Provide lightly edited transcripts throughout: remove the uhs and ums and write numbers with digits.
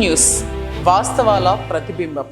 News వాస్తవాల ప్రతిబింబం.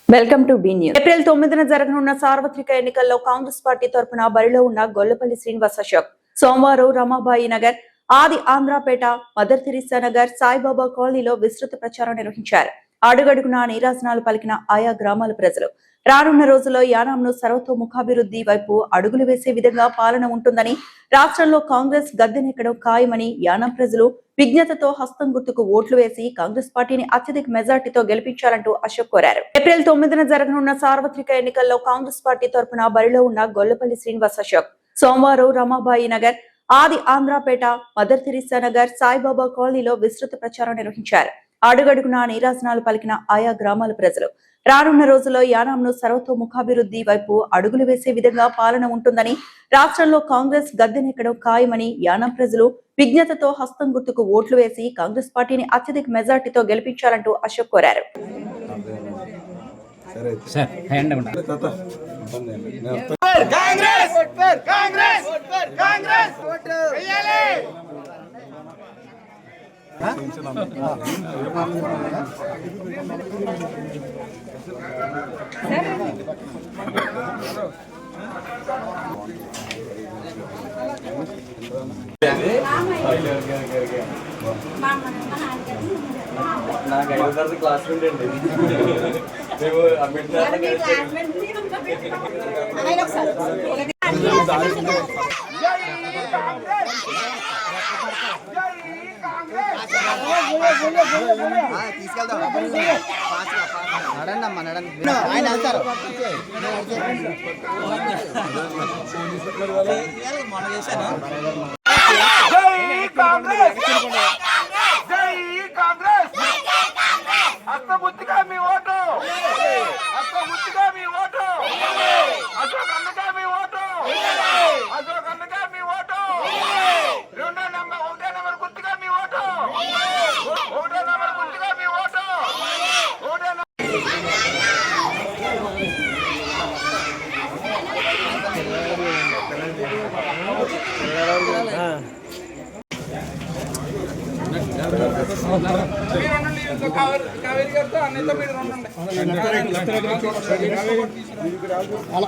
Welcome to B news. April 9న జరగనున్న సార్వత్రిక ఎన్నికల్లో కాంగ్రెస్ పార్టీ తరపున బరిలో ఉన్న గొల్లపల్లి శ్రీనివాస్ అశోక్ సోమవారం రమాబాయి నగర్, ఆది ఆంధ్రాపేట, మదర్ తెరీసా నగర్, సాయిబాబా కాలనీలో విస్తృత ప్రచారం నిర్వహించారు. అడుగడుగునా నీరాజనాలు పలికిన ఆయా గ్రామాల ప్రజలు రానున్న రోజుల్లో యానాంను సర్వతోముఖాభివృద్ధి వైపు అడుగులు వేసే విధంగా పాలన ఉంటుందని, రాష్ట్రంలో కాంగ్రెస్ గద్దెనెక్కడం ఖాయమని యానాం ప్రజలు విజ్ఞతతో హస్తం గుర్తుకు ఓట్లు వేసి కాంగ్రెస్ పార్టీని అత్యధిక మెజార్టీతో గెలిపించాలంటూ అశోక్ కోరారు. ఏప్రిల్ 9న జరగనున్న సార్వత్రిక ఎన్నికల్లో కాంగ్రెస్ పార్టీ తరపున బరిలో ఉన్న గొల్లపల్లి శ్రీనివాస్ అశోక్ సోమవారం రమాబాయి నగర్, ఆది ఆంధ్రాపేట, మదర్ తెరీసా నగర్, సాయిబాబా కాలనీలో విస్తృత ప్రచారం నిర్వహించారు. అడుగడుగునా నీరాజనాలు పలికిన ఆయా గ్రామాల ప్రజలు రానున్న రోజుల్లో యానాంను సర్వతోముఖాభివృద్ధి వైపు అడుగులు వేసే విధంగా పాలన ఉంటుందని, రాష్ట్రంలో కాంగ్రెస్ గద్దెనెక్కడం ఖాయమని యానాం ప్రజలు విజ్ఞతతో హస్తం గుర్తుకు ఓట్లు వేసి కాంగ్రెస్ పార్టీని అత్యధిక మెజార్టీతో గెలిపించాలంటూ అశోక్ కోరారు. నాకు 5వ తరగతి క్లాస్మేట్ అండి. నడండమ్మా నడండి, ఆయన వెళ్తారు. మొన్న చేశాను. హస్తబుద్ధిగా మీ ఓటు, హస్తబుద్ధిగా మీ ఓటు, అశోక్ అన్నగా మీ ఓటు, అశోక్ అన్నగా మీ ఓటు, 2వ నెంబర్ 1వ నెంబర్ గుర్తుగా మీ ఓటు, 1వ నెంబర్ గుర్తుగా మీ ఓటు, 1వ నెంబర్.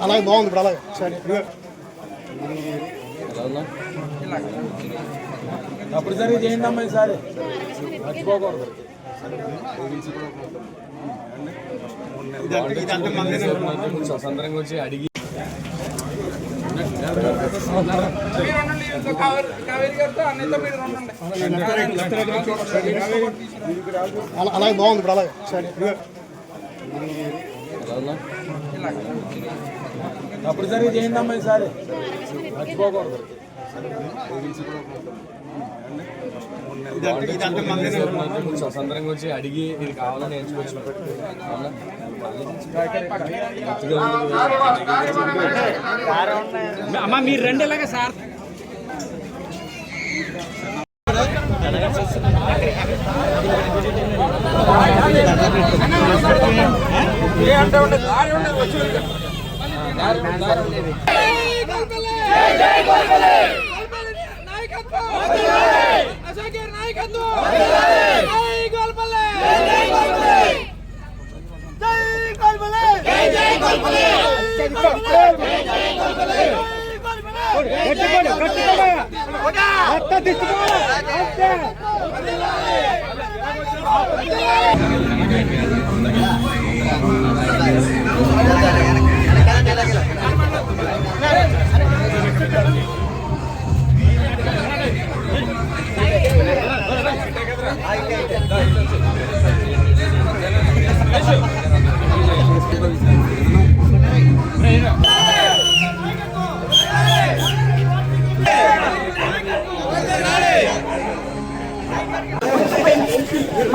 అలాగే బాగుంది. ఇప్పుడు అలాగే తప్పనిసరిగా చేయండి అమ్మా, ఈసారి మర్చిపోకూడదు. స్వతంత్రంగా వచ్చి అడిగి అలాగే బాగుంది. ఇప్పుడు అలాగే తప్పనిసరిగా చేయండి అమ్మా, ఈసారి మర్చిపోకూడదు. స్వతంత్రంగా వచ్చి అడిగి ఇది కావాలని ఎంచుకోవచ్చు. అమ్మా మీరు రండి ఇలాగా సార్.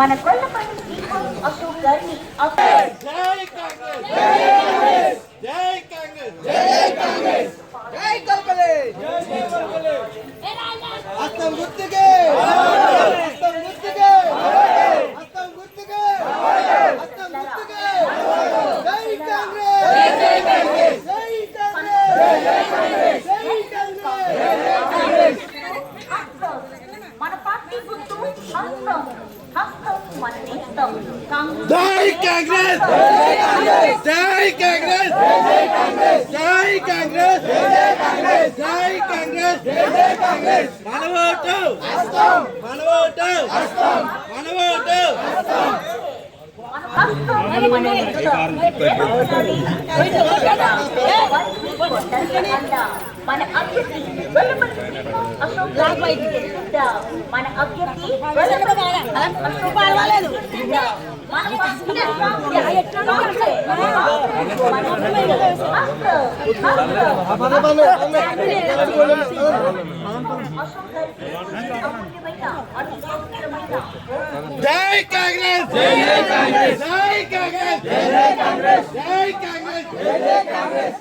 మన కొల్లపల్లి అశోక్ గారిని హస్తం గుర్తుకే, హస్తం గుర్తుకే, హస్తం గుర్తుకే, హస్తం గుర్తుకే. కాంగ్రెస్ జై కాంగ్రెస్ జై కాంగ్రెస్ జై కాంగ్రెస్ మన ఓటు మన ఓటు మన ఓటు మన అభ్యర్థి అశోక్ మన అభ్యర్థి జై కాంగ్రెస్ జై కాంగ్రెస్ జై కాంగ్రెస్ జై కాంగ్రెస్ జై కాంగ్రెస్ జై కాంగ్రెస్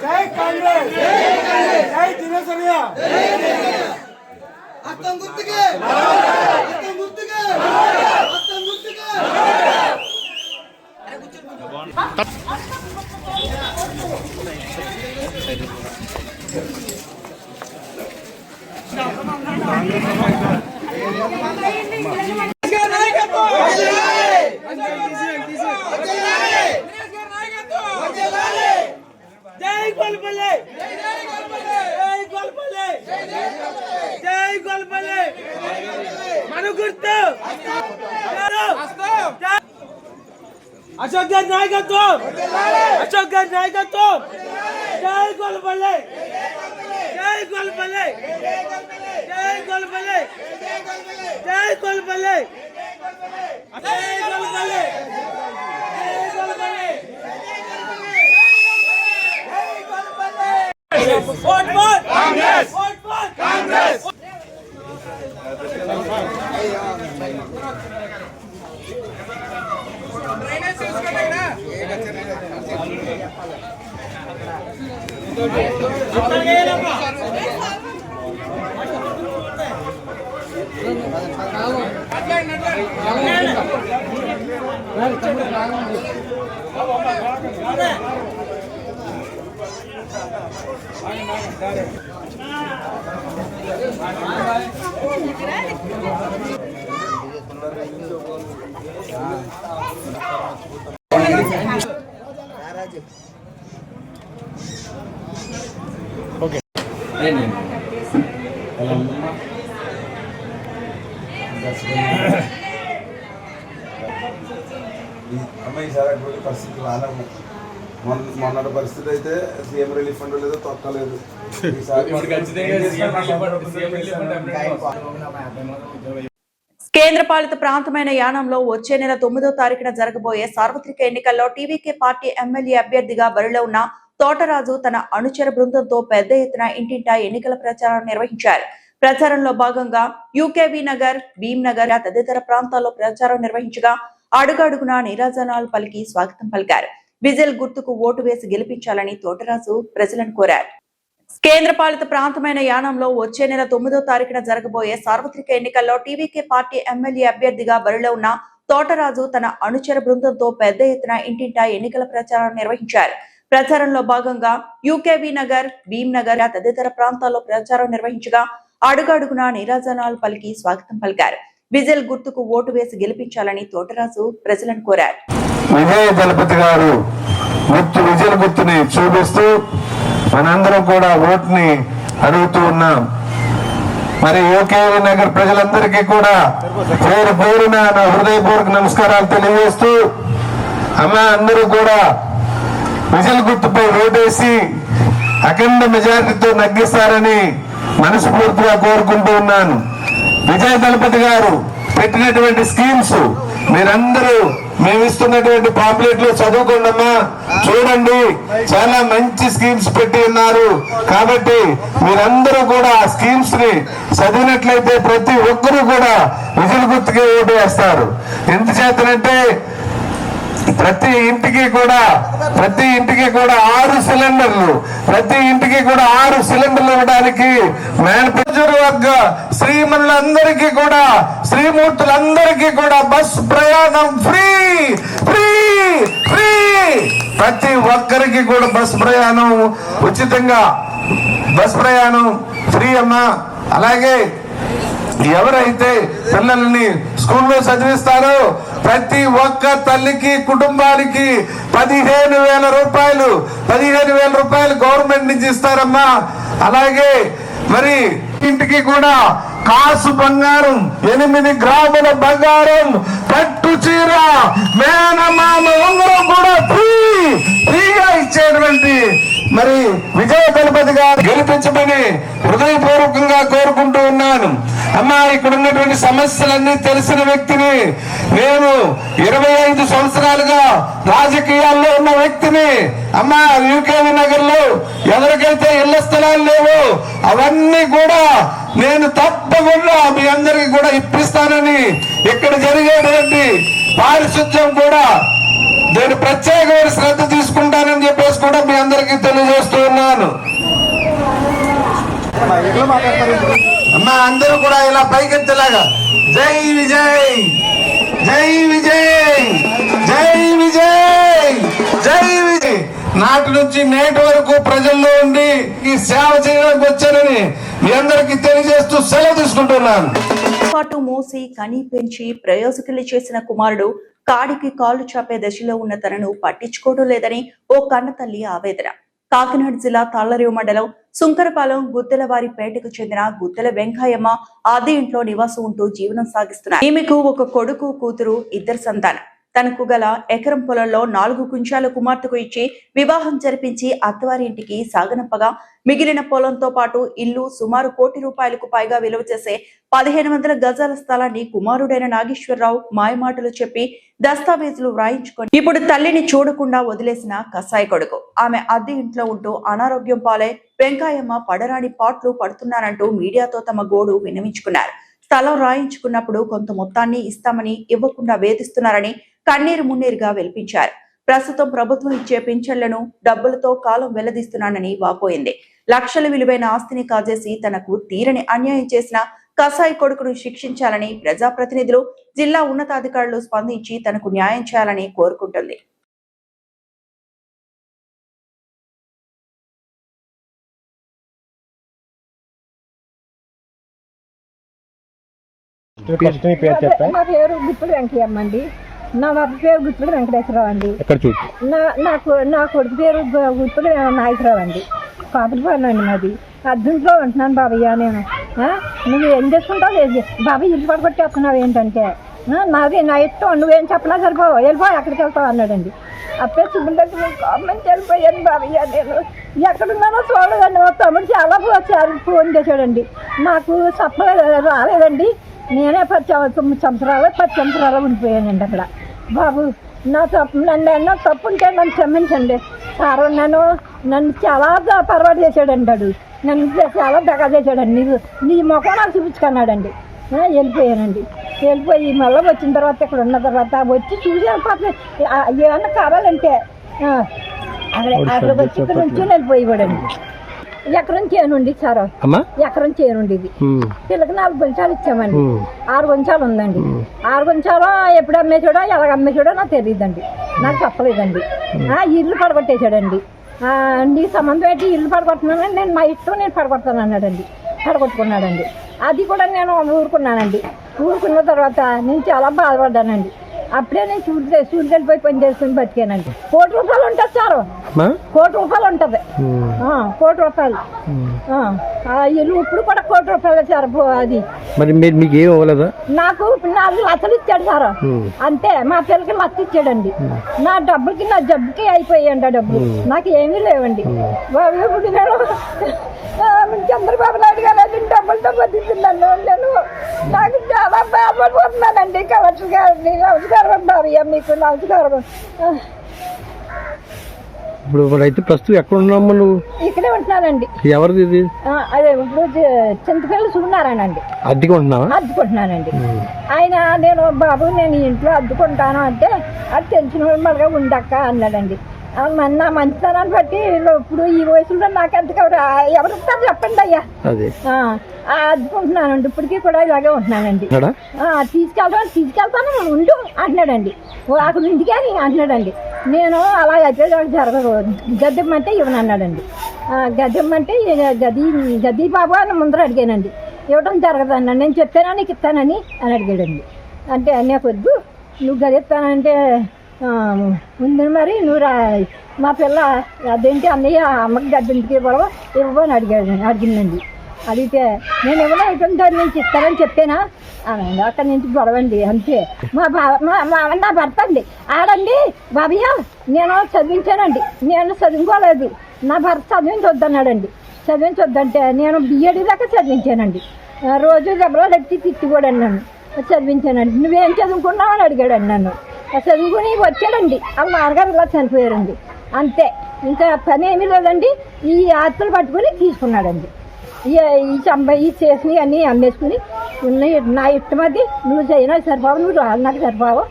జై కాంగ్రెస్ జై దినేశయ్య అత్తం గుర్తుకే అత్తం గుర్తుకే అత్తం గుర్తుకే జై గోల్పల్లి జై గోల్పల్లి జై గోల్పల్లి మన గుర్తు అశోక్ గారి నాయకత్వం అశోక్ గారి నాయకత్వం జై గోల్పల్లి జై గోల్పల్లి జై గోల్పల్లి జై గోల్పల్లి జై Golpalli vote for Congress vote for Congress ఈసారి పరిస్థితి రాలేము. మొన్నటి పరిస్థితి అయితే సీఎం రిలీఫ్ ఫండ్ లేదు, తొక్కలేదు. కేంద్రపాలిత ప్రాంతమైన యానంలో వచ్చే నెల 9వ తారీఖున జరగబోయే సార్వత్రిక ఎన్నికల్లో టీవీకే పార్టీ ఎమ్మెల్యే అభ్యర్థిగా బరిలో ఉన్న తోటరాజు తన అనుచర బృందంతో పెద్ద ఎత్తున ఇంటింటా ఎన్నికల ప్రచారం నిర్వహించారు. ప్రచారంలో భాగంగా యూకేవి నగర్, భీమ్ నగర్ తదితర ప్రాంతాల్లో ప్రచారం నిర్వహించగా అడుగడుగునా నీరాజనాలు పలికి స్వాగతం పలికారు. విజిల్ గుర్తుకు ఓటు వేసి గెలిపించాలని తోటరాజు ప్రజలను కోరారు. కేంద్రపాలిత ప్రాంతమైన యానంలో వచ్చే నెల 9వ తారీఖున జరగబోయే సార్వత్రిక ఎన్నికల్లో టీవీకే పార్టీ ఎమ్మెల్యే అభ్యర్థిగా బరిలో ఉన్న తోటరాజు తన అనుచర బృందంతో పెద్ద ఎత్తున ఇంటింటా ఎన్నికల ప్రచారం నిర్వహించారు. ప్రచారంలో భాగంగా యూకేవి నగర్, భీమ్ నగర్ తదితర ప్రాంతాల్లో ప్రచారం నిర్వహించగా అడుగడుగునా నీరాజనాలు పలికి స్వాగతం పలికారు. విజిల్ గుర్తుకు ఓటు వేసి గెలిపించాలని తోటరాజు ప్రజలను కోరారు. విజయ దళపతి గారు విజయ్ గుర్తుని చూపిస్తూ మనందరం కూడా ఓటుని అడుగుతూ ఉన్నాం. మరి యూకేవి నగర్ ప్రజలందరికీ కూడా పేరు పేరున నా హృదయపూర్వక నమస్కారాలు తెలియజేస్తూ, అమ్మ అందరూ కూడా విజిల్ గుర్తుపై ఓటేసి అఖండ మెజారిటీతో నగ్గిస్తారని మనస్ఫూర్తిగా కోరుకుంటూ ఉన్నాను. విజయ దళపతి గారు పెట్టినటువంటి స్కీమ్స్ మీరందరూ మేమిస్తున్నటువంటి పాంప్లెట్ లో చదువుకోండమ్మా, చూడండి, చాలా మంచి స్కీమ్స్ పెట్టి ఉన్నారు. కాబట్టి మీరందరూ కూడా ఆ స్కీమ్స్ ని చదివినట్లయితే ప్రతి ఒక్కరూ కూడా విజిల్ గుర్తుకే ఓటు వేస్తారు. ఎందుచేతనంటే ప్రతి ఇంటికి కూడా 6 సిలిండర్లు, ప్రతి ఇంటికి కూడా 6 సిలిండర్లు ఇవ్వడానికి వర్గ శ్రీమణులందరికీ కూడా, శ్రీమూర్తులందరికీ కూడా బస్ ప్రయాణం ఫ్రీ ఫ్రీ ఫ్రీ. ప్రతి ఒక్కరికి కూడా బస్ ప్రయాణం ఉచితంగా, బస్ ప్రయాణం ఫ్రీ అమ్మా. అలాగే ఎవరైతే పిల్లల్ని స్కూల్లో చదివిస్తారో ప్రతి ఒక్క తల్లికి, కుటుంబానికి 15,000 రూపాయలు గవర్నమెంట్ నుంచి ఇస్తారమ్మా. అలాగే మరి ఇంటికి కూడా కాసు బంగారం, 8 గ్రాముల బంగారం, పట్టు చీర, మేనమామ ఉంగరం కూడా ఫ్రీగా ఇచ్చేటువంటి మరి విజయ దళపతి గారు గెలిపించమని హృదయపూర్వకంగా కోరుకుంటూ ఉన్నాను. అమ్మా, ఇక్కడ ఉన్నటువంటి సమస్యలన్నీ తెలిసిన వ్యక్తిని నేను. 25 సంవత్సరాలుగా రాజకీయాల్లో ఉన్న వ్యక్తిని. అమ్మా, యూకేవి నగర్ లో ఎవరికైతే ఇళ్ల స్థలాలు లేవో అవన్నీ కూడా నేను తప్పకుండా మీ అందరికి కూడా ఇప్పిస్తానని, ఇక్కడ జరిగేటువంటి పారిశుద్ధ్యం కూడా నేను ప్రత్యేకమైన శ్రద్ధ తీసుకుంటానని చెప్పేసి కూడా మీ అందరికీ తెలియజేస్తూ ఉన్నాను. అమ్మా, అందరూ కూడా ఇలా పైకెత్తేలాగా జై విజయ్, జై విజయ్, జై విజయ్, జై విజయ్. నాటి నుంచి నేటి వరకు ప్రజల్లో ఉండి ఈ సేవ చేయడానికి వచ్చానని మీ అందరికీ తెలియజేస్తూ సెలవు తీసుకుంటున్నాను. పాటు మోసి కని పెంచి ప్రయోజకులు చేసిన కుమారుడు కాడికి కాళ్ళు చాపే దశలో ఉన్న తనను పట్టించుకోవడం లేదని ఓ కన్నతల్లి ఆవేదన. కాకినాడ జిల్లా తాళ్లరేవు మండలం సుంకరపాలెం గుత్తెలవారిపేటకు చెందిన గుత్తెల వెంకయ్యమ్మ అదే ఇంట్లో నివాసం ఉంటూ జీవనం సాగిస్తున్నారు. ఈమెకు ఒక కొడుకు, కూతురు, 2 సంతానం. తనకు గల ఎకరం పొలంలో 4 కుంచాల కుమార్తెకు ఇచ్చి వివాహం జరిపించి అత్తవారి ఇంటికి సాగనంపగా మిగిలిన పొలంతో పాటు ఇల్లు సుమారు ₹1 కోటి పైగా విలువ చేసే 1500 గజాల స్థలాన్ని కుమారుడైన నాగేశ్వరరావు మాయమాటలు చెప్పి దస్తావేజులు వ్రాయించుకొని ఇప్పుడు తల్లిని చూడకుండా వదిలేసిన కసాయి కొడుకు. ఆమె అద్దె ఇంట్లో ఉంటూ అనారోగ్యం పాలై వెంకయ్యమ్మ పడరాని పాట్లు పడుతున్నారంటూ మీడియాతో తమ గోడు విన్నవించుకున్నారు. స్థలం రాయించుకున్నప్పుడు కొంత మొత్తాన్ని ఇస్తామని ఇవ్వకుండా వేధిస్తున్నారని కన్నీరు మున్నీరుగా వెలిపించారు. ప్రస్తుతం ప్రభుత్వం ఇచ్చే పింఛన్లను డబ్బులతో కాలం వెల్లదీస్తున్నానని వాపోయింది. లక్షల విలువైన ఆస్తిని కాజేసి తనకు తీరని అన్యాయం చేసిన కసాయి కొడుకును శిక్షించాలని ప్రజాప్రతినిధులు, జిల్లా ఉన్నతాధికారులు స్పందించి తనకు న్యాయం చేయాలని కోరుకుంటుంది. నా పేరు గుత్తుడు వెంకయ్యమ్మ అండి. నా బాబు పేరు గుత్తుడు వెంకటేశ్వరరావు అండి. నా కొడుకు పేరు గుత్తుడు నాగేశ్వరరావు అండి. పాపలపాలెం అండి మాది. అర్జున్లో ఉంటున్నాను బాబయ్య నేను. నువ్వు ఏం చేసుకుంటావు లేదు బాబాయ్, ఇల్లు పడగొట్టేస్తున్నావు ఏంటంటే నాది నా ఇష్టం, నువ్వేం చెప్పినా సరిపోవు, వెళ్ళిపో ఎక్కడికి వెళ్తావు అన్నాడండి. అప్పుడే శుభ్రం దగ్గర గవర్నమెంట్ వెళ్ళిపోయాను బాబయ్య. నేను ఎక్కడున్నానో చూడదండి. మా తమ్ముడు చాలా ఫోన్ చేశాడండి. నాకు చెప్పలేదు, రాలేదండి. నేనే 10 సంవత్సరాలు ఉండిపోయానండి అక్కడ. బాబు నా తప్పు, నన్ను తప్పు ఉంటే నన్ను క్షమించండి సార్. నన్ను చాలా పర్వాడు చేశాడండి. అడు నన్ను చాలా దగా చేశాడండి. నీ ముఖం నాకు చూపించుకున్నాడండి. వెళ్ళిపోయానండి. వెళ్ళిపోయి మళ్ళీ వచ్చిన తర్వాత ఇక్కడ ఉన్న తర్వాత వచ్చి చూసి వెళ్ళిపోతే ఏమన్నా కావాలంటే అక్కడికి వచ్చి ఇక్కడ నుంచి వెళ్ళిపోయేవాడండి. ఎకరం చేయనుండి సార్, ఎకరం చేయనుండి. ఇది పిల్లకి 4 గుంచాలు ఇచ్చామండి. 6 గుంచాలు ఉందండి. 6 గుంచాలు ఎప్పుడు అమ్మేసాడో ఎలాగ అమ్మేసాడో నాకు తెలియదండి, నాకు చెప్పలేదండి. ఇల్లు పడగొట్టేశాడండి. నీ సంబంధం ఏంటి, ఇల్లు పడగొడుతున్నానండి, నేను మా ఇష్టం నేను పడగొడతాను అన్నాడండి. పడగొట్టుకున్నాడండి. అది కూడా నేను ఊరుకున్నానండి. ఊరుకున్న తర్వాత నేను చాలా బాధపడ్డానండి. అప్పుడే నేను సూర్యుడు వెళ్ళిపోయి పని చేసుకుని బతికానండి. ₹1 కోటి ఉంటుంది సార్, ₹1 కోటి ఉంటుంది. ₹1 కోటి. ఇల్లు ఇప్పుడు కూడా ₹1 కోటి సార్. అది మరి మీకు ఏం అవ్వలేదా? నాకు 4 లక్షలు ఇచ్చాడు సార్, అంతే. మా పిల్లకి 1 లక్ష ఇచ్చాడండి. నా డబ్బులకి, నా జబ్బుకి అయిపోయాయండి ఆ డబ్బులు. నాకు ఏమీ లేవండి. ఇప్పుడు నేను చంద్రబాబు నాయుడు గారు డబ్బులతో బతికుతున్నాను. నేను నాకు చాలా బాధపడిపోతున్నానండి. కలెక్టర్ గారిని నమస్కారం బాబయ్య, మీకు నమస్కారం. ఇప్పుడు మరి అయితే ప్రస్తుతం ఎక్కడ ఉన్నాము నువ్వు? ఇక్కడే ఉంటున్నానండి. ఎవరిది ఇది? అదే ఇప్పుడు చింతపిల్లలు చూడారానండి. అద్దెకుంటున్నావా? అద్దుకుంటున్నానండి. ఆయన నేను బాబు నేను ఇంట్లో అద్దుకుంటాను అంటే అది తెలిసిన వాళ్ళగా ఉండక్క అన్నాడండి. నా మంచితనాన్ని బట్టి ఇప్పుడు ఈ వయసులో నాకు ఎంత ఎవరు ఇస్తారు చెప్పండి అయ్యా. అద్దుకుంటున్నానండి. ఇప్పటికీ కూడా ఇలాగే ఉంటున్నానండి. తీసుకెళ్తాను ఉండు అంటున్నాడండి. అక్కడ ఉంది కానీ అంటున్నాడండి. నేను అలా అయితే జరగదు, గద్దెమ్మంటే ఇవ్వను అన్నాడండి. గద్దెమ్మంటే గది బాబు అని ముందర అడిగానండి. ఇవ్వడం జరగదు అన్నాడు. నేను చెప్పానా నీకు ఇస్తానని అని అడిగాడండి. అంటే నాకు వద్దు, నువ్వు గది ఇస్తానంటే ఉంది మరి నువ్వు మా పిల్ల అదేంటి అన్నయ్య అమ్మకి గద్దెంటికి ఇవ్వని అడిగిందండి. అడిగితే నేను ఎవరో దాని నుంచి ఇస్తానని చెప్పానా అనండి. అక్కడి నుంచి గొడవండి అంతే. నా భర్త అండి ఆడండి బాబయ్య నేను చదివించానండి, నేను చదువుకోలేదు, నా భర్త చదివించొద్దన్నాడండి. చదివించొద్దంటే నేను బిఎడ్ దాకా చదివించానండి. రోజు దెబ్బలు ఎట్టి తిట్టుకోడండి నన్ను. చదివించానండి. నువ్వేం చదువుకున్నావు అని అడిగాడండి నన్ను. చదువుకుని వచ్చాడండి. వాళ్ళ నాన్నగారు ఇలా చనిపోయారండి. అంతే, ఇంకా పని ఏమీ లేదండి. ఈ ఆస్తులు పట్టుకుని తీసుకున్నాడండి. ఈ చేసినవి అన్నీ అమ్మేసుకుని ఉన్నాయి. నా ఇష్టం అది, నువ్వు చేయనా సరిపోవు, నువ్వు రాదు నాకు సరిపోవు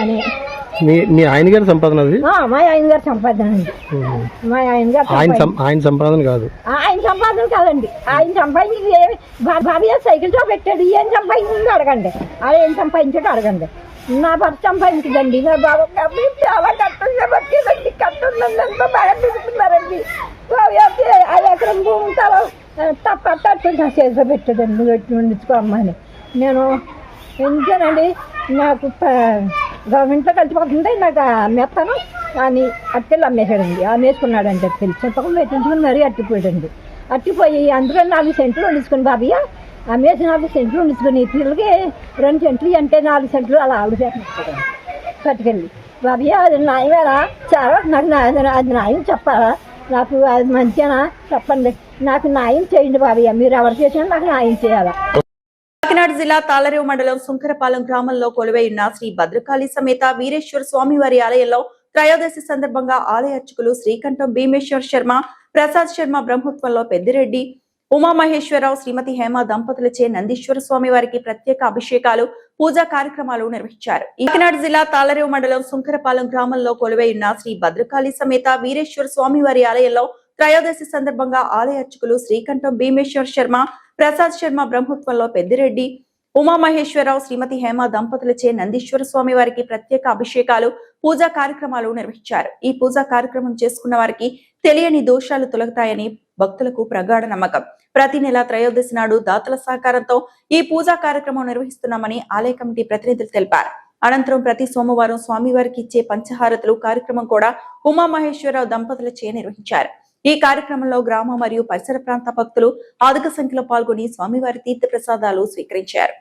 అని. మీ ఆయన గారి సంపాదన అది? మా ఆయన గారి సంపాదన అండి. మా ఆయన గారు ఆయన సంపాదన కాదు. ఆయన సంపాదన కాదండి. ఆయన సంపాదించి ఏమి బాబీ సైకిల్ షాప్ పెట్టాడు. ఏం సంపాదించిందో అడగండి. అది ఏం సంపాదించాడో అడగండి. నా భర్త సంపాదించదండి. నా బాబు చాలా కష్టంగా బతికేదండి. కష్టండి ఎంతో బాగా తిరుగుతున్నారండి. ఆ ఎకరం భూమి తల తప్పట్టు నా చేతిలో పెట్టాడండి. వండించుకోమ్మని నేను ఎందుకేనండి నాకు గవర్నమెంట్లో కలిసిపోతుంది, నాకు అమ్మేస్తాను అని అట్టెళ్ళు అమ్మేశాడండి. అమ్మేసుకున్నాడండి. అట్టెళ్ళు చింతకం పెట్టించుకుని మరీ అట్టిపోయాడండి. అట్టిపోయి అందులో 4 సెంట్లు వండించుకుని బాబయ్య అమ్మేసి 4 సెంట్లు వండించుకుని పిల్లలకి 2 సెంట్లు అంటే 4 సెంట్లు అలా ఆవిడ చేస్తాడు పట్టుకెళ్ళి. బాబయ్య అది న్యాయమేనా? చాలా నాకు అది న్యాయం చెప్పాలా? నాకు అది మంచిగా చెప్పండి, నాకు న్యాయం చేయండి బాబయ్య. మీరు ఎవరు చేసినా నాకు న్యాయం చేయాలా? కాకినాడ జిల్లా తాళరేవు మండలం సుంకరపాలెం గ్రామంలో కొలువై ఉన్న శ్రీ భద్రకాళి సమేత వీరేశ్వర స్వామి వారి ఆలయంలో త్రయోదశి సందర్భంగా ఆలయ అర్చకులు శ్రీకంఠం భీమేశ్వర్ శర్మ, ప్రసాద్ శర్మ బ్రహ్మత్వంలో పెద్దిరెడ్డి, ఉమామహేశ్వరరావు, శ్రీమతి హేమ దంపతులచే నందీశ్వర స్వామి వారికి ప్రత్యేక అభిషేకాలు, పూజా కార్యక్రమాలు నిర్వహించారు. కాకినాడ జిల్లా తాళరేవు మండలం సుంకరపాలెం గ్రామంలో కొలువై ఉన్న శ్రీ భద్రకాళి సమేత వీరేశ్వర స్వామి వారి ఆలయంలో త్రయోదశి సందర్భంగా ఆలయ అర్చకులు శ్రీకంఠం భీమేశ్వర్ శర్మ, ప్రసాద్ శర్మ బ్రహ్మత్వంలో పెద్దిరెడ్డి, ఉమామహేశ్వరరావు, శ్రీమతి హేమ దంపతులచే నందీశ్వర స్వామి వారికి ప్రత్యేక అభిషేకాలు, పూజా కార్యక్రమాలు నిర్వహించారు. ఈ పూజా కార్యక్రమం చేసుకున్న వారికి తెలియని దోషాలు తొలగుతాయని భక్తులకు ప్రగాఢ నమ్మకం. ప్రతి నెల త్రయోదశి నాడు దాతల సహకారంతో ఈ పూజా కార్యక్రమం నిర్వహిస్తున్నామని ఆలయ కమిటీ ప్రతినిధులు తెలిపారు. అనంతరం ప్రతి సోమవారం స్వామివారికి ఇచ్చే పంచహారతులు కార్యక్రమం కూడా ఉమామహేశ్వరరావు దంపతులచే నిర్వహించారు. ఈ కార్యక్రమంలో గ్రామ మరియు పరిసర ప్రాంత భక్తులు అధిక సంఖ్యలో పాల్గొని స్వామివారి తీర్థ ప్రసాదాలు స్వీకరించారు.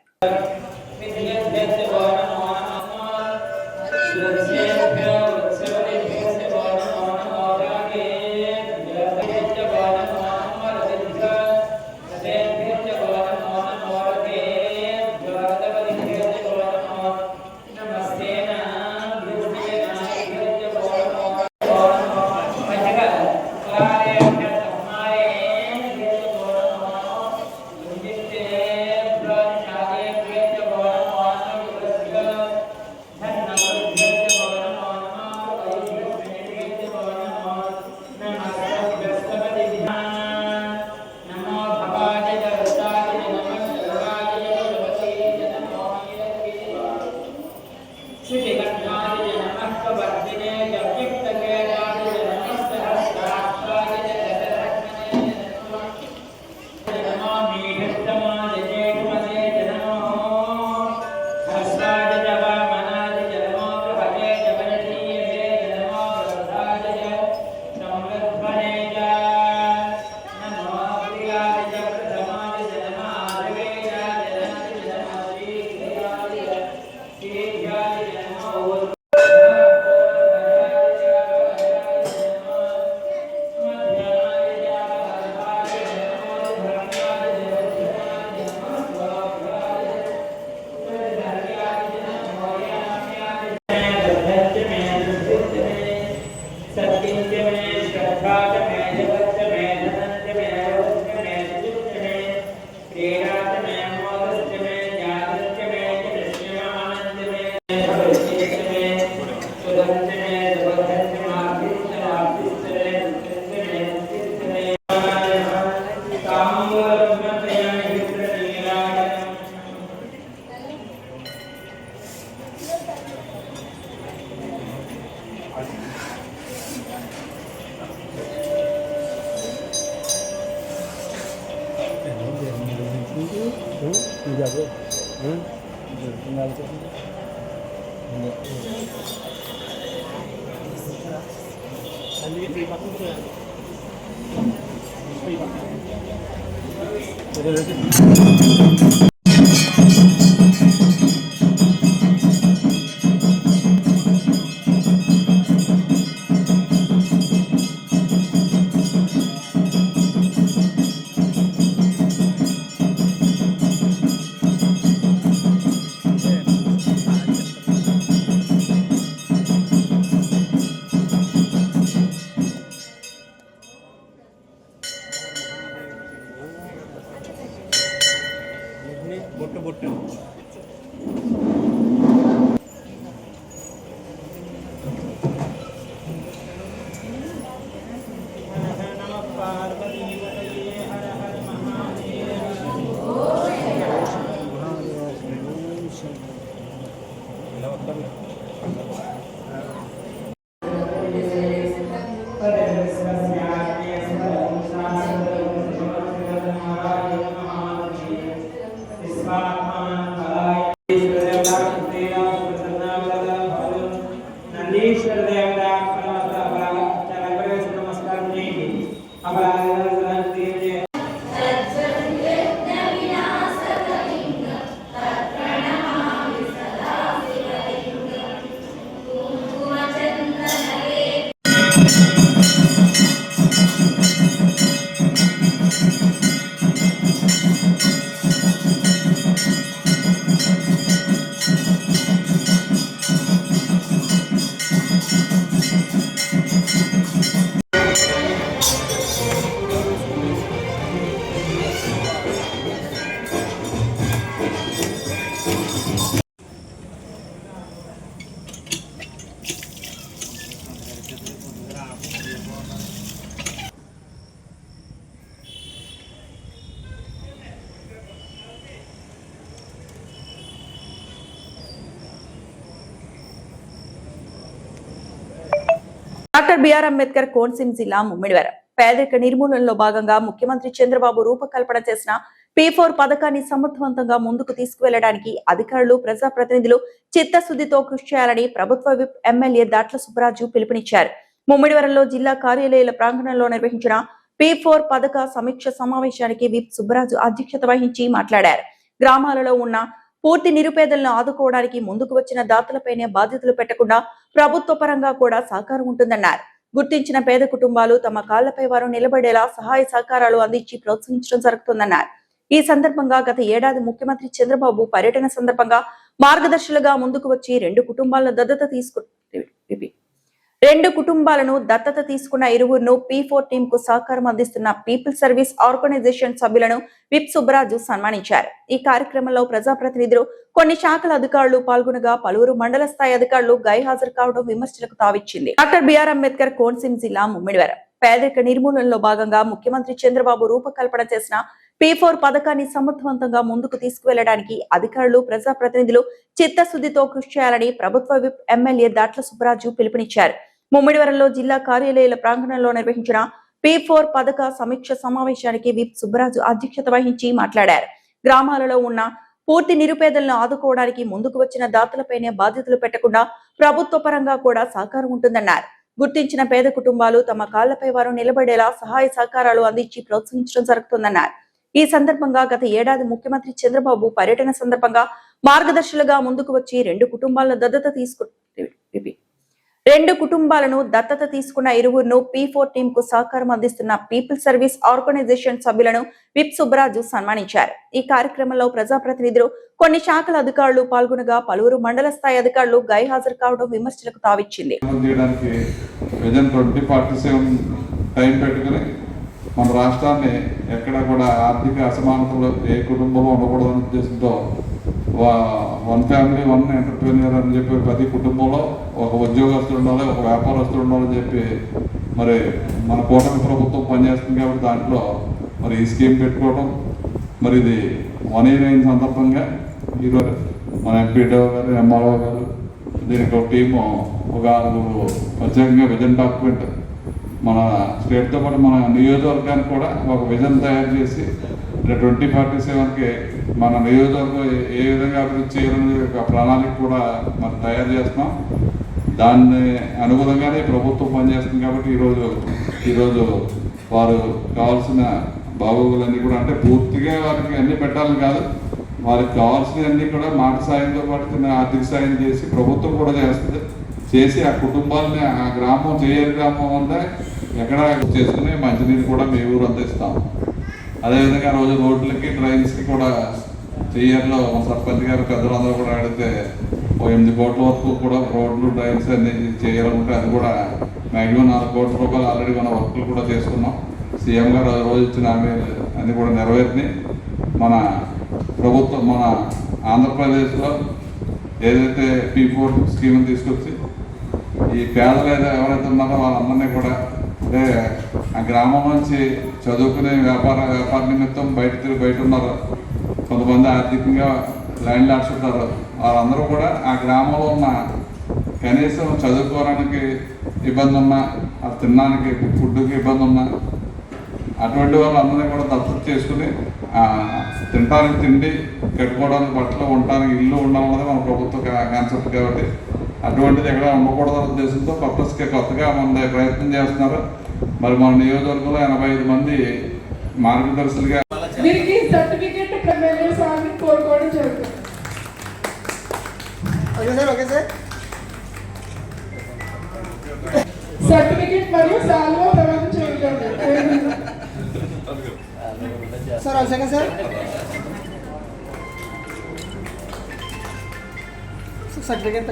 డాక్టర్ బిఆర్ అంబేద్కర్ కోనసీమ జిల్లా ముమ్మిడివరం పేదరిక నిర్మూలనలో భాగంగా ముఖ్యమంత్రి చంద్రబాబు రూపకల్పన చేసిన P4 పథకాన్ని సమర్థవంతంగా ముందుకు తీసుకువెళ్లడానికి అధికారులు ప్రజాప్రతినిధులు చిత్తశుద్ధితో కృషి చేయాలని ప్రభుత్వ విప్ ఎమ్మెల్యే దాట్ల సుబ్బరాజు పిలుపునిచ్చారు. ముమ్మిడివరంలో జిల్లా కార్యాలయాల ప్రాంగణంలో నిర్వహించిన P4 పథక సమీక్ష సమావేశానికి విప్ సుబ్బరాజు అధ్యక్షత వహించి మాట్లాడారు. గ్రామాలలో ఉన్న పూర్తి నిరుపేదలను ఆదుకోవడానికి ముందుకు వచ్చిన దాతలపైనే బాధ్యతలు పెట్టకుండా ప్రభుత్వ పరంగా కూడా సహకారం ఉంటుందన్నారు. గుర్తించిన పేద కుటుంబాలు తమ కాళ్లపై వారు నిలబడేలా సహాయ సహకారాలు అందించి ప్రోత్సహించడం జరుగుతుందన్నారు. ఈ సందర్భంగా గత ఏడాది ముఖ్యమంత్రి చంద్రబాబు పర్యటన సందర్భంగా మార్గదర్శులుగా ముందుకు వచ్చి రెండు కుటుంబాలను దత్తత తీసుకున్న ఇరువురును P4 టీమ్ కు సహకారం అందిస్తున్న పీపుల్ సర్వీస్ ఆర్గనైజేషన్ సభ్యులను విప్ సుబ్బరాజు సన్మానించారు. ఈ కార్యక్రమంలో ప్రజాప్రతినిధులు, కొన్ని శాఖల అధికారులు పాల్గొనగా పలువురు మండల స్థాయి అధికారులు గైహాజరు కావడం విమర్శలకు తావిచ్చింది. డాక్టర్ బిఆర్ అంబేద్కర్ కోనసీమ జిల్లా ముమ్మిడివరం పేదరిక నిర్మూలనలో భాగంగా ముఖ్యమంత్రి చంద్రబాబు రూపకల్పన చేసిన P4 పథకాన్ని సమర్థవంతంగా ముందుకు తీసుకువెళ్లడానికి అధికారులు ప్రజాప్రతినిధులు చిత్తశుద్ధితో కృషి చేయాలని ప్రభుత్వ విప్ ఎమ్మెల్యే దాట్ల సుబ్బరాజు పిలుపునిచ్చారు. ముమ్మిడివరంలో జిల్లా కార్యాలయాల ప్రాంగణంలో నిర్వహించిన P4 పథక సమీక్ష సమావేశానికి విప్ సుబ్బరాజు అధ్యక్షత వహించి మాట్లాడారు. గ్రామాలలో ఉన్న పూర్తి నిరుపేదలను ఆదుకోవడానికి ముందుకు వచ్చిన దాతలపైనే బాధ్యతలు పెట్టకుండా ప్రభుత్వ పరంగా కూడా సహకారం ఉంటుందన్నారు. గుర్తించిన పేద కుటుంబాలు తమ కాళ్లపై వారు నిలబడేలా సహాయ సహకారాలు అందించి ప్రోత్సహించడం జరుగుతుందన్నారు. ఈ సందర్భంగా గత ఏడాది ముఖ్యమంత్రి చంద్రబాబు పర్యటన సందర్భంగా మార్గదర్శులుగా ముందుకు వచ్చి రెండు కుటుంబాలను దత్తత తీసుకున్న ఇరువురును P4 టీమ్ కు సహకారం అందిస్తున్న పీపుల్ సర్వీస్ ఆర్గనైజేషన్ సభ్యులను విప్ సుబ్బరాజు సన్మానించారు. ఈ కార్యక్రమంలో ప్రజాప్రతినిధులు, కొన్ని శాఖల అధికారులు పాల్గొనగా పలువురు మండల స్థాయి అధికారులు గైహాజరు కావడం విమర్శలకు తావిచ్చింది. టైం పెట్టుకుని మన రాష్ట్రాన్ని ఎక్కడ కూడా ఆర్థిక అసమానతలు ఏ కుటుంబంలో ఉండకూడదనే ఉద్దేశంతో వన్ ఫ్యామిలీ వన్ ఎంటర్ప్రీనియర్ అని చెప్పి ప్రతి కుటుంబంలో ఒక ఉద్యోగస్తులు ఉండాలి, ఒక వ్యాపారస్తులు ఉండాలని చెప్పి మరి మన కూటమి ప్రభుత్వం పనిచేస్తుంది కాబట్టి దాంట్లో మరి ఈ స్కీమ్ పెట్టుకోవడం, మరి ఇది 189 సందర్భంగా ఈరోజు మన ఎంపీడో గారు, ఎంఆర్ఓ గారు, దీనికి ఒక టీము ఒక ప్రత్యేకంగా విజన్ డాక్యుమెంట్ మన స్టేట్తో పాటు మన నియోజకవర్గానికి కూడా ఒక విజన్ తయారు చేసి 2047కి మన నియోజకవర్గం ఏ విధంగా అభివృద్ధి చేయాలనే ఒక ప్రణాళిక కూడా మనం తయారు చేస్తున్నాం. దాన్ని అనుగుణంగానే ప్రభుత్వం పనిచేస్తుంది కాబట్టి ఈరోజు వారు కావాల్సిన బాగోగులన్నీ కూడా అంటే పూర్తిగా వారికి అన్నీ పెట్టాలని కాదు, వారికి కావాల్సినవన్నీ కూడా మాట సాయంతో పాటు చిన్న ఆర్థిక సాయం చేసి ప్రభుత్వం కూడా చేస్తుంది. చేసి ఆ కుటుంబాలని ఆ గ్రామం చేయని గ్రామం అంతా ఎక్కడ చేసుకుని మంచినీరు కూడా మీ ఊరు అందిస్తాం. అదేవిధంగా రోజు రోడ్లకి డ్రైన్స్కి కూడా చెయ్యర్లో మన సర్పంచ్ గారు పెద్దలందరూ కూడా అడిగితే 8 కోట్ల వరకు కూడా రోడ్లు డ్రైన్స్ అన్ని చేయాలనుకుంటే అది కూడా మ్యాక్సిమం 4 కోట్ల రూపాయలు ఆల్రెడీ మన వర్క్లు కూడా చేసుకున్నాం. సీఎం గారు రోజు ఇచ్చిన హామీలు అన్నీ కూడా నెరవేర్ని మన ప్రభుత్వం మన ఆంధ్రప్రదేశ్లో ఏదైతే P4 స్కీమ్ తీసుకొచ్చి ఈ పేదలు ఎవరైతే ఉన్నారో వాళ్ళందరినీ కూడా అంటే ఆ గ్రామం నుంచి చదువుకునే వ్యాపార నిమిత్తం బయట ఉన్నారు, కొంతమంది ఆర్థికంగా ల్యాండ్ లాడ్స్ ఉంటారు, వాళ్ళందరూ కూడా ఆ గ్రామంలో ఉన్న కనీసం చదువుకోవడానికి ఇబ్బంది ఉన్నా, తినడానికి ఫుడ్కి ఇబ్బంది ఉన్నా అటువంటి వాళ్ళందరినీ కూడా దత్తత చేసుకుని తినడానికి తిండి, కట్టుకోవడానికి బట్టలు, ఉండటానికి ఇల్లు ఉండాలన్నది మన ప్రభుత్వ కాన్సెప్ట్ కాబట్టి అటువంటిది ఎక్కడ ఉండకూడదన్న ఉద్దేశంతో కొత్తగా మన ప్రయత్నం చేస్తున్నారు. మరి మన నియోజకవర్గంలో 85 మంది మార్గదర్శులుగా సర్టిఫికేట్ కోరుకోవడం జరుగుతుంది. సర్టిఫికేట్ మరియు సాల్వా ప్రమాణం చేయండి సార్. అవసరం సార్ సర్టిఫికేట్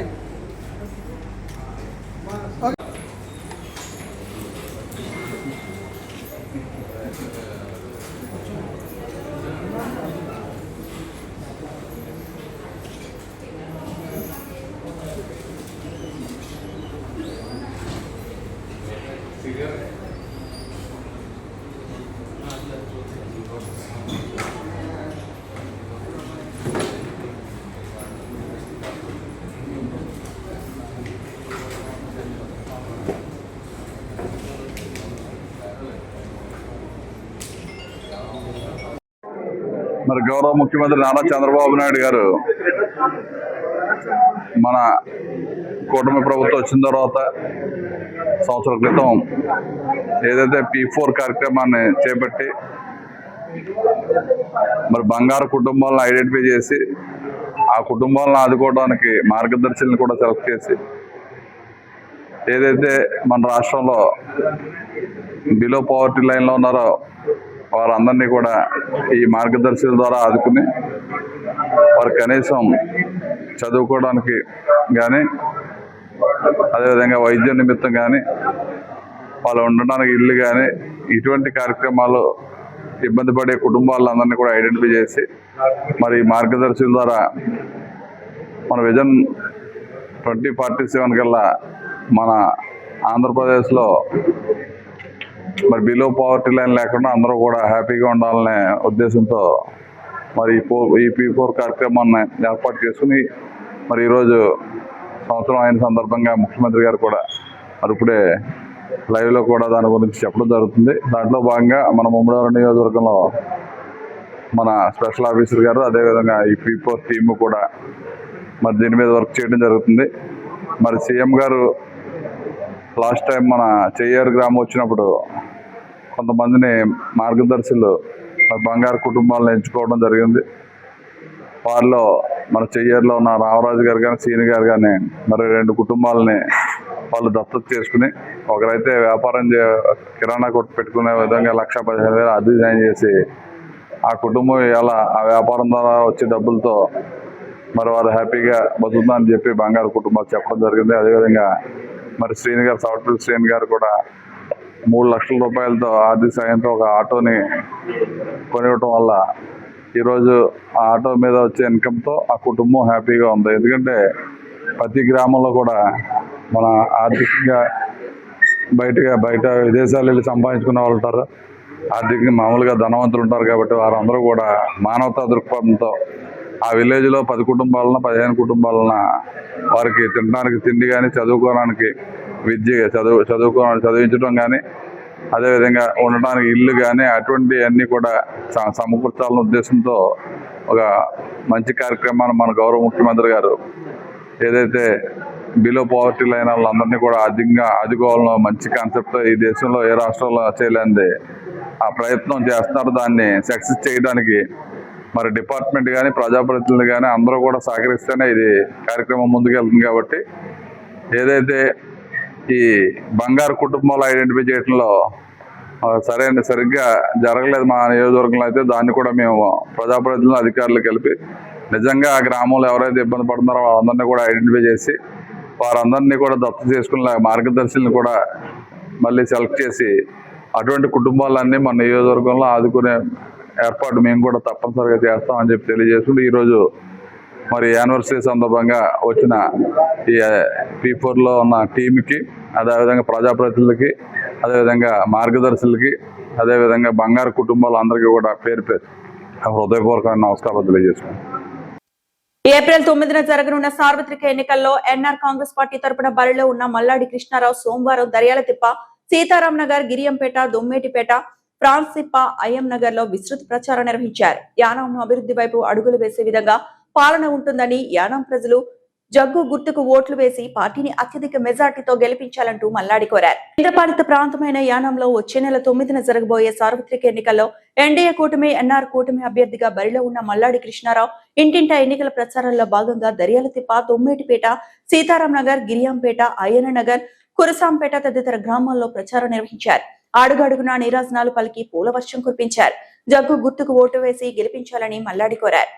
మరి గౌరవ ముఖ్యమంత్రి నారా చంద్రబాబు నాయుడు గారు మన కూటమి ప్రభుత్వం వచ్చిన తర్వాత సంవత్సరం క్రితం ఏదైతే P4 కార్యక్రమాన్ని చేపట్టి మరి బంగారు కుటుంబాలను ఐడెంటిఫై చేసి ఆ కుటుంబాలను ఆదుకోవడానికి మార్గదర్శులను కూడా సెలెక్ట్ చేసి ఏదైతే మన రాష్ట్రంలో బిలో పవర్టీ లైన్లో ఉన్నారో వారందరినీ కూడా ఈ మార్గదర్శుల ద్వారా ఆదుకుని వారు కనీసం చదువుకోవడానికి కానీ అదేవిధంగా వైద్య నిమిత్తం కానీ వాళ్ళు ఉండడానికి ఇల్లు కానీ ఇటువంటి కార్యక్రమాలు ఇబ్బంది పడే కుటుంబాలందరినీ కూడా ఐడెంటిఫై చేసి మరి మార్గదర్శుల ద్వారా మన విజన్ 2047 కల్లా మన ఆంధ్రప్రదేశ్లో మరి బిలో పవర్టీ లైన్ లేకుండా అందరూ కూడా హ్యాపీగా ఉండాలనే ఉద్దేశంతో మరి ఈ P4 కార్యక్రమాన్ని ఏర్పాటు చేసుకుని మరి ఈరోజు సంవత్సరం అయిన సందర్భంగా ముఖ్యమంత్రి గారు కూడా మరి ఇప్పుడే లైవ్లో కూడా దాని గురించి చెప్పడం జరుగుతుంది. దాంట్లో భాగంగా మన ముమ్మడివరం నియోజకవర్గంలో మన స్పెషల్ ఆఫీసర్ గారు అదేవిధంగా ఈ P4 టీము కూడా మరి దీని మీద వర్క్ చేయడం జరుగుతుంది. మరి సీఎం గారు లాస్ట్ టైం మన చెయ్యేరు గ్రామం వచ్చినప్పుడు కొంతమందిని మార్గదర్శులు బంగారు కుటుంబాలను ఎంచుకోవడం జరిగింది. వారిలో మన చెయ్యేరులో ఉన్న రామరాజు గారు కానీ సీని గారు కానీ మరి 2 కుటుంబాలని వాళ్ళు దత్తత చేసుకుని ఒకరైతే వ్యాపారం కిరాణా కొట్టు పెట్టుకునే విధంగా 1,15,000 అద్దె జాయిన్ చేసి ఆ కుటుంబం ఇలా ఆ వ్యాపారం ద్వారా వచ్చే డబ్బులతో మరి వారు హ్యాపీగా బతుకుతుందని చెప్పి బంగారు కుటుంబాలు చెప్పడం జరిగింది. అదేవిధంగా మరి శ్రీని గారు సాఫ్ట్వేర్ శ్రీని గారు కూడా 3 లక్షల రూపాయలతో ఆర్థిక సాయంతో ఒక ఆటోని కొనివ్వటం వల్ల ఈరోజు ఆ ఆటో మీద వచ్చే ఇన్కంతో ఆ కుటుంబం హ్యాపీగా ఉంది. ఎందుకంటే ప్రతి గ్రామంలో కూడా మన ఆర్థికంగా బయట విదేశాలు వెళ్ళి సంపాదించుకునే వాళ్ళు ఉంటారు, ఆర్థికంగా మామూలుగా ధనవంతులు ఉంటారు. కాబట్టి వారందరూ కూడా మానవతా దృక్పథంతో ఆ విలేజ్లో 10 కుటుంబాలన 15 కుటుంబాలన వారికి తినడానికి తిండి కానీ, చదువుకోవడానికి విద్య చదివించడం కానీ, అదేవిధంగా ఉండడానికి ఇల్లు కానీ అటువంటి అన్నీ కూడా సమకూర్చాలన్న ఉద్దేశంతో ఒక మంచి కార్యక్రమాన్ని మన గౌరవ ముఖ్యమంత్రి గారు ఏదైతే బిలో పావర్టీ లైన్ వాళ్ళందరినీ కూడా ఆర్థికంగా ఆదుకోవాలన్న మంచి కాన్సెప్ట్ ఈ దేశంలో ఏ రాష్ట్రంలో చేయలేనిది ఆ ప్రయత్నం చేస్తున్నారు. దాన్ని సక్సెస్ చేయడానికి మరి డిపార్ట్మెంట్ కానీ, ప్రజాప్రతినిధులు కానీ అందరూ కూడా సహకరిస్తేనే ఇది కార్యక్రమం ముందుకెళ్తుంది. కాబట్టి ఏదైతే ఈ బంగారు కుటుంబాలు ఐడెంటిఫై చేయడంలో సరిగ్గా జరగలేదు మా నియోజకవర్గంలో అయితే దాన్ని కూడా మేము ప్రజాప్రతినిధులు అధికారులు కలిపి నిజంగా ఆ గ్రామంలో ఎవరైతే ఇబ్బంది పడుతున్నారో వాళ్ళందరినీ కూడా ఐడెంటిఫై చేసి వారందరినీ కూడా దత్తత చేసుకునే మార్గదర్శులను కూడా మళ్ళీ సెలెక్ట్ చేసి అటువంటి కుటుంబాలన్నీ మన నియోజకవర్గంలో ఆదుకునే ఏర్పాటు మేము కూడా తప్పనిసరిగా చేస్తామని చెప్పి తెలియజేసుకుంటూ ఈరోజు మరి యానివర్సరీ సందర్భంగా వచ్చిన ఈ P4లో ఉన్న టీంకి, అదేవిధంగా ప్రజాప్రతినిధులకి, అదేవిధంగా మార్గదర్శులకి, అదేవిధంగా బంగారు కుటుంబాలందరికీ కూడా పేరు హృదయపూర్వకమైన నమస్కారాలు తెలియజేసుకున్నాం. ఏప్రిల్ 9న జరగనున్న సార్వత్రిక ఎన్నికల్లో ఎన్ఆర్ కాంగ్రెస్ పార్టీ తరపున బరిలో ఉన్న మల్లాడి కృష్ణారావు సోమవారం దర్యాలతిప్ప, సీతారాం నగర్, గిరియంపేట, దొమ్మేటిపేట, ఫ్రాన్సిప్ప, అయ్యం నగర్ లో విస్తృత ప్రచారం నిర్వహించారు. యానాంను అభివృద్ధి వైపు అడుగులు వేసే విధంగా పాలన ఉంటుందని యానాం ప్రజలు జగ్గు గుర్తుకు ఓట్లు వేసి పార్టీని అత్యధిక మెజార్టీతో గెలిపించాలంటూ మల్లాడి కోరారు. కేంద్రపాలిత ప్రాంతమైన యానాంలో వచ్చే నెల 9న జరగబోయే సార్వత్రిక ఎన్నికల్లో ఎన్డీఏ కూటమి, ఎన్ఆర్ కూటమి అభ్యర్థిగా బరిలో ఉన్న మల్లాడి కృష్ణారావు ఇంటింటా ఎన్నికల ప్రచారంలో భాగంగా దర్యాలతిప్ప, దొమ్మేటిపేట, సీతారాం నగర్, గిరియంపేట, అయ్యన నగర్, కురసాంపేట తదితర గ్రామాల్లో ప్రచారం నిర్వహించారు. అడుగడుగునా నీరాజనాలు పలికి పూల వర్షం కురిపించారు. జగ్గు గుర్తుకు ఓటు వేసి గెలిపించాలని మల్లాడి కోరారు.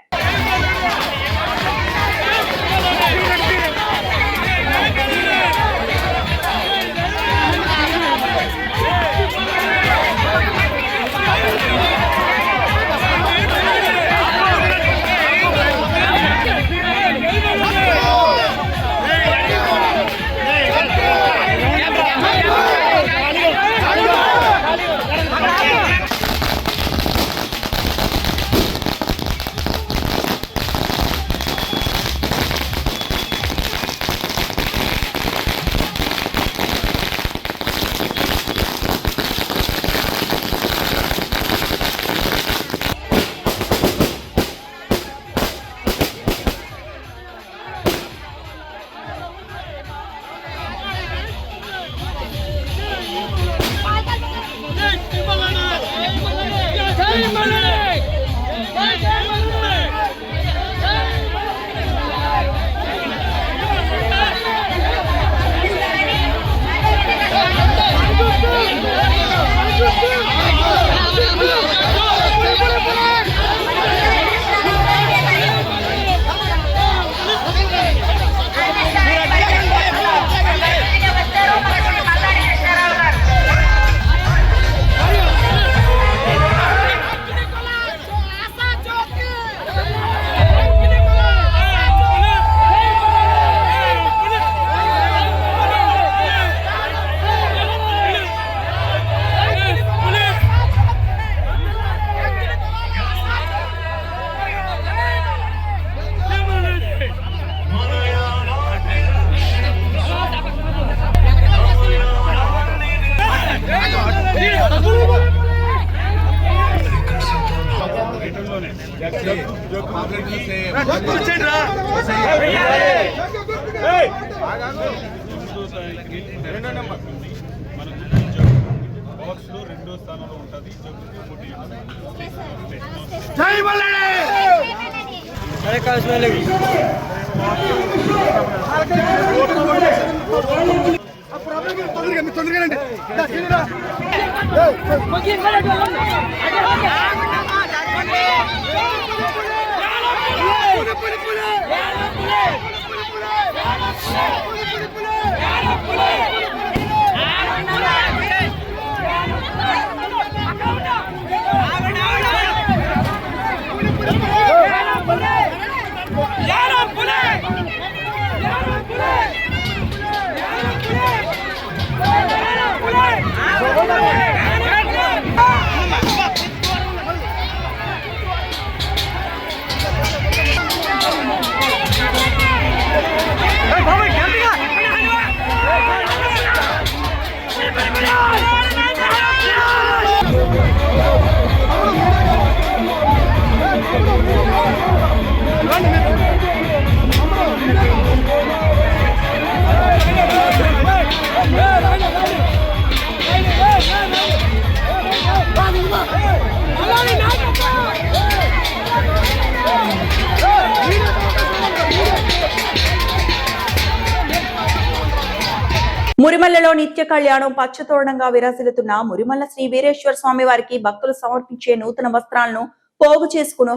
మురిమల్లలో నిత్య కళ్యాణం పచ్చతోరణంగా విరాజిల్లుతున్న మురిమల్ల శ్రీ వీరేశ్వర స్వామి వారికి భక్తులు సమర్పించే నూతన వస్త్రాలను పోగు చేసుకునే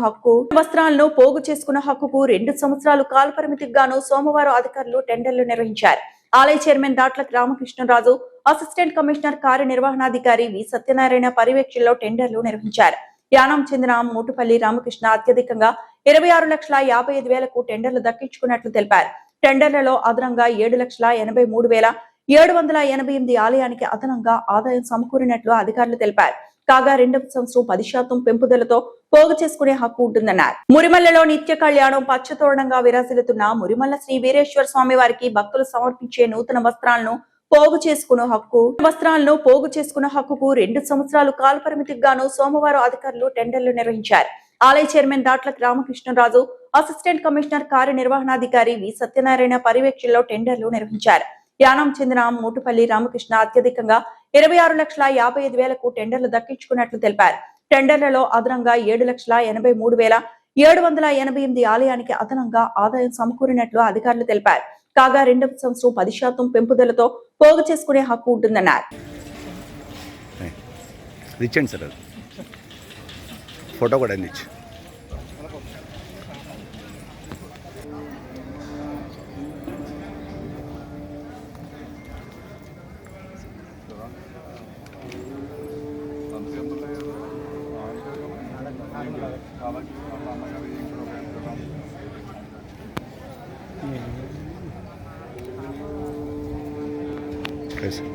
హక్కుకు 2 సంవత్సరాలు కాలపరిమితికి గాను సోమవారం అధికారులు టెండర్లు నిర్వహించారు. ఆలయ chairman Datla Ramakrishna Raju, assistant commissioner కార్యనిర్వహణాధికారి వి సత్యనారాయణ పర్యవేక్షణలో టెండర్లు నిర్వహించారు. యానం చెందిన మూటుపల్లి రామకృష్ణ అత్యధికంగా 26,55,000కు టెండర్లు దక్కించుకున్నట్లు తెలిపారు. టెండర్లలో అదనంగా 7,83,788 ఆలయానికి అదనంగా ఆదాయం సమకూరినట్లు అధికారులు తెలిపారు. కాగా 2వ సంవత్సరం 10% పెంపుదలతో పోగు చేసుకునే హక్కు ఉంటుందన్నారు. మురిమల్లలో నిత్య కళ్యాణం పచ్చతోరణంగా విరాజిల్లుతున్న మురిమల్ల శ్రీ వీరేశ్వర స్వామి వారికి భక్తులు సమర్పించే నూతన వస్త్రాలను పోగు చేసుకునే హక్కుకు 2 సంవత్సరాలు కాలపరిమితికి గాను సోమవారం అధికారులు టెండర్లు నిర్వహించారు. ఆలయ chairman Datla Ramakrishna Raju, assistant commissioner కార్యనిర్వహణాధికారి వి సత్యనారాయణ పర్యవేక్షణలో టెండర్లు నిర్వహించారు. యానం చెందిన మూటుపల్లి రామకృష్ణ అత్యధికంగా 26,55,000కు టెండర్లు దక్కించుకున్నట్లు తెలిపారు. టెండర్లలో అదనంగా 7,83,788 ఆలయానికి అదనంగా ఆదాయం సమకూరినట్లు అధికారులు తెలిపారు. కాగా 2వ సంవత్సరం 10% పెంపుదలతో పోగు చేసుకునే హక్కు ఉంటుందన్నారు. ఫోటో కూడా అందించు.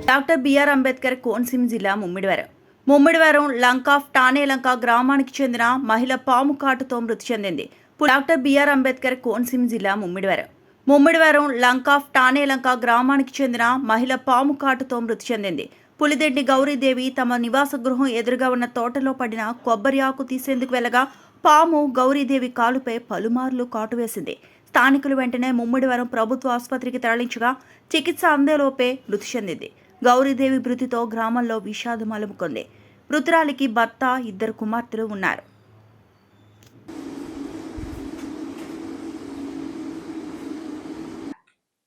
డాక్టర్ బిఆర్ అంబేద్కర్ కోనసీమ జిల్లా ముమ్మిడివరం లంకాఫ్ టానేలంక గ్రామానికి చెందిన మహిళ పాము కాటుతో మృతి చెందింది. డాక్టర్ బిఆర్ అంబేద్కర్ కోనసీమ జిల్లా ముమ్మిడివరం లంకాఫ్ టానేలంక గ్రామానికి చెందిన మహిళ పాము కాటుతో మృతి చెందింది. పులిదెడ్డి గౌరీదేవి తమ నివాస గృహం ఎదురుగా ఉన్న తోటలో పడిన కొబ్బరి ఆకు తీసేందుకు వెళ్లగా పాము గౌరీదేవి కాలుపై పలుమార్లు కాటు వేసింది. స్థానికులు వెంటనే ముమ్మిడివరం ప్రభుత్వ ఆసుపత్రికి తరలించగా చికిత్స అందేలోపే మృతి చెందింది. గౌరీదేవి మృతితో గ్రామంలో విషాదం అలుముకుంది. మృతురాలికి భర్త, 2 కుమార్తెలు ఉన్నారు.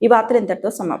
ఈ వార్తలు ఇంతటితో సమాప్తం.